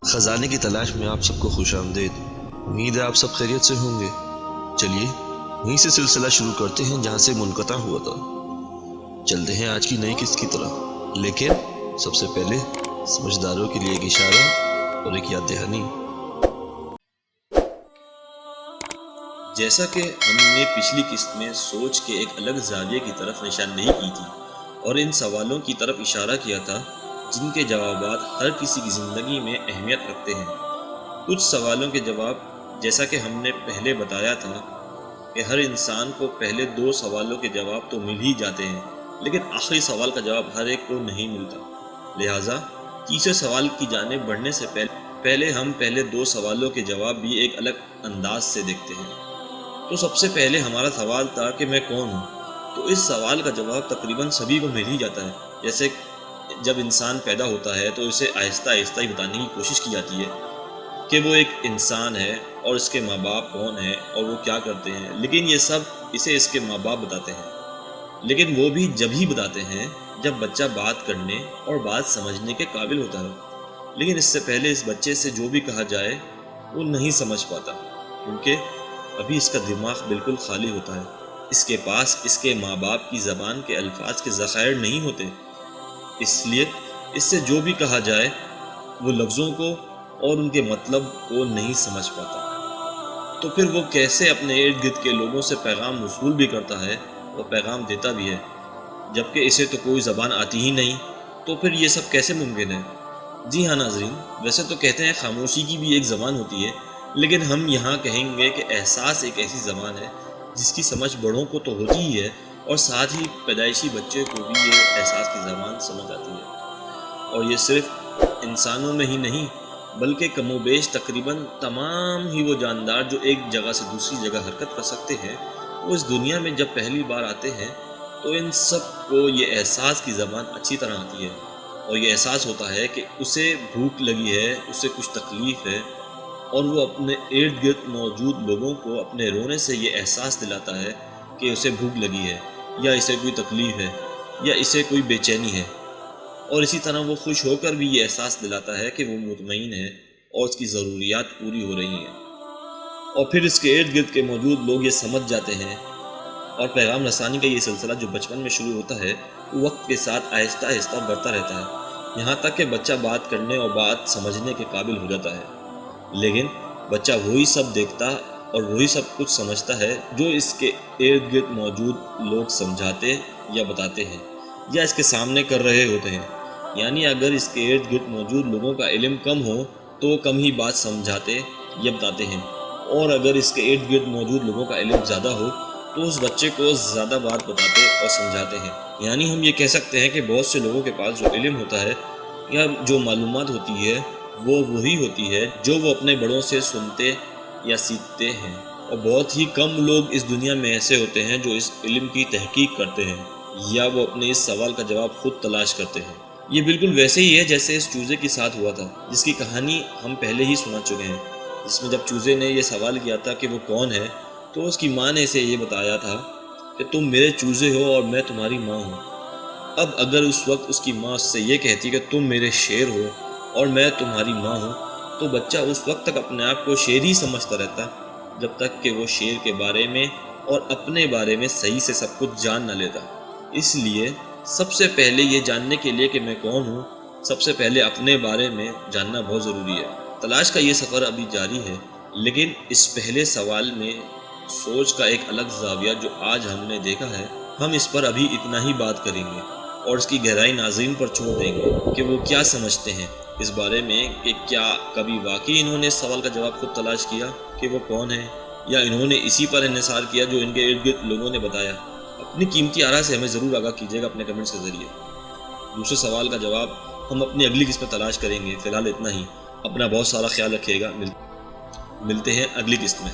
خزانے کی تلاش میں آپ سب کو خوش آمدید۔ امید ہے آپ سب خیریت سے ہوں گے۔ چلیے وہیں سے سلسلہ شروع کرتے ہیں جہاں سے منقطع ہوا تھا۔ چلتے ہیں آج کی نئی قسط کی طرف، لیکن سب سے پہلے سمجھداروں کے لیے ایک اشارہ اور ایک یاد دہانی۔ جیسا کہ ہم نے پچھلی قسط میں سوچ کے ایک الگ زاویے کی طرف نشاندہی کی تھی اور ان سوالوں کی طرف اشارہ کیا تھا جن کے جوابات ہر کسی کی زندگی میں اہمیت رکھتے ہیں۔ کچھ سوالوں کے جواب، جیسا کہ ہم نے پہلے بتایا تھا کہ ہر انسان کو پہلے 2 سوالوں کے جواب تو مل ہی جاتے ہیں، لیکن آخری سوال کا جواب ہر ایک کو نہیں ملتا۔ لہٰذا تیسرے سوال کی جانب بڑھنے سے پہلے ہم پہلے 2 سوالوں کے جواب بھی ایک الگ انداز سے دیکھتے ہیں۔ تو سب سے پہلے ہمارا سوال تھا کہ میں کون ہوں؟ تو اس سوال کا جواب تقریباً سبھی کو مل ہی جاتا ہے۔ جیسے جب انسان پیدا ہوتا ہے تو اسے آہستہ آہستہ ہی بتانے کی کوشش کی جاتی ہے کہ وہ ایک انسان ہے اور اس کے ماں باپ کون ہیں اور وہ کیا کرتے ہیں، لیکن یہ سب اسے اس کے ماں باپ بتاتے ہیں، لیکن وہ بھی جب ہی بتاتے ہیں جب بچہ بات کرنے اور بات سمجھنے کے قابل ہوتا ہے، لیکن اس سے پہلے اس بچے سے جو بھی کہا جائے وہ نہیں سمجھ پاتا، کیونکہ ابھی اس کا دماغ بالکل خالی ہوتا ہے۔ اس کے پاس اس کے ماں باپ کی زبان کے الفاظ کے ذخائر نہیں ہوتے، اس لیے اس سے جو بھی کہا جائے وہ لفظوں کو اور ان کے مطلب کو نہیں سمجھ پاتا۔ تو پھر وہ کیسے اپنے ارد گرد کے لوگوں سے پیغام وصول بھی کرتا ہے اور پیغام دیتا بھی ہے، جبکہ اسے تو کوئی زبان آتی ہی نہیں؟ تو پھر یہ سب کیسے ممکن ہے؟ جی ہاں ناظرین، ویسے تو کہتے ہیں خاموشی کی بھی ایک زبان ہوتی ہے، لیکن ہم یہاں کہیں گے کہ احساس ایک ایسی زبان ہے جس کی سمجھ بڑوں کو تو ہوتی ہی ہے، اور ساتھ ہی پیدائشی بچے کو بھی یہ احساس کی زبان سمجھ آتی ہے۔ اور یہ صرف انسانوں میں ہی نہیں بلکہ کم و بیش تقریباً تمام ہی وہ جاندار جو ایک جگہ سے دوسری جگہ حرکت کر سکتے ہیں، وہ اس دنیا میں جب پہلی بار آتے ہیں تو ان سب کو یہ احساس کی زبان اچھی طرح آتی ہے، اور یہ احساس ہوتا ہے کہ اسے بھوک لگی ہے، اسے کچھ تکلیف ہے، اور وہ اپنے ارد گرد موجود لوگوں کو اپنے رونے سے یہ احساس دلاتا ہے کہ اسے بھوک لگی ہے، یا اسے کوئی تکلیف ہے، یا اسے کوئی بے چینی ہے، اور اسی طرح وہ خوش ہو کر بھی یہ احساس دلاتا ہے کہ وہ مطمئن ہے اور اس کی ضروریات پوری ہو رہی ہیں۔ اور پھر اس کے ارد گرد کے موجود لوگ یہ سمجھ جاتے ہیں، اور پیغام رسانی کا یہ سلسلہ جو بچپن میں شروع ہوتا ہے وہ وقت کے ساتھ آہستہ آہستہ بڑھتا رہتا ہے، یہاں تک کہ بچہ بات کرنے اور بات سمجھنے کے قابل ہو جاتا ہے۔ لیکن بچہ وہی سب دیکھتا اور وہی سب کچھ سمجھتا ہے جو اس کے ارد گرد موجود لوگ سمجھاتے یا بتاتے ہیں یا اس کے سامنے کر رہے ہوتے ہیں۔ یعنی اگر اس کے ارد گرد موجود لوگوں کا علم کم ہو تو وہ کم ہی بات سمجھاتے یا بتاتے ہیں، اور اگر اس کے ارد گرد موجود لوگوں کا علم زیادہ ہو تو اس بچے کو زیادہ بات بتاتے اور سمجھاتے ہیں۔ یعنی ہم یہ کہہ سکتے ہیں کہ بہت سے لوگوں کے پاس جو علم ہوتا ہے یا جو معلومات ہوتی ہے وہ وہی ہوتی ہے جو وہ اپنے بڑوں سے سنتے یا سیکھتے ہیں، اور بہت ہی کم لوگ اس دنیا میں ایسے ہوتے ہیں جو اس علم کی تحقیق کرتے ہیں یا وہ اپنے اس سوال کا جواب خود تلاش کرتے ہیں۔ یہ بالکل ویسے ہی ہے جیسے اس چوزے کے ساتھ ہوا تھا جس کی کہانی ہم پہلے ہی سنا چکے ہیں، جس میں جب چوزے نے یہ سوال کیا تھا کہ وہ کون ہے تو اس کی ماں نے اسے یہ بتایا تھا کہ تم میرے چوزے ہو اور میں تمہاری ماں ہوں۔ اب اگر اس وقت اس کی ماں اس سے یہ کہتی کہ تم میرے شیر ہو اور میں تمہاری ماں ہوں، تو بچہ اس وقت تک اپنے آپ کو شیر ہی سمجھتا رہتا جب تک کہ وہ شیر کے بارے میں اور اپنے بارے میں صحیح سے سب کچھ جان نہ لیتا۔ اس لیے سب سے پہلے یہ جاننے کے لیے کہ میں کون ہوں، سب سے پہلے اپنے بارے میں جاننا بہت ضروری ہے۔ تلاش کا یہ سفر ابھی جاری ہے، لیکن اس پہلے سوال میں سوچ کا ایک الگ زاویہ جو آج ہم نے دیکھا ہے، ہم اس پر ابھی اتنا ہی بات کریں گے اور اس کی گہرائی ناظرین پر چھوڑ دیں گے کہ وہ کیا سمجھتے ہیں اس بارے میں کہ کیا کبھی واقعی انہوں نے اس سوال کا جواب خود تلاش کیا کہ وہ کون ہے، یا انہوں نے اسی پر انحصار کیا جو ان کے ارد گرد لوگوں نے بتایا۔ اپنی قیمتی آراء سے ہمیں ضرور آگاہ کیجیے گا اپنے کمنٹس کے ذریعے۔ دوسرے سوال کا جواب ہم اپنی اگلی قسط میں تلاش کریں گے۔ فی الحال اتنا ہی، اپنا بہت سارا خیال رکھیے گا، ملتے ہیں اگلی قسط میں۔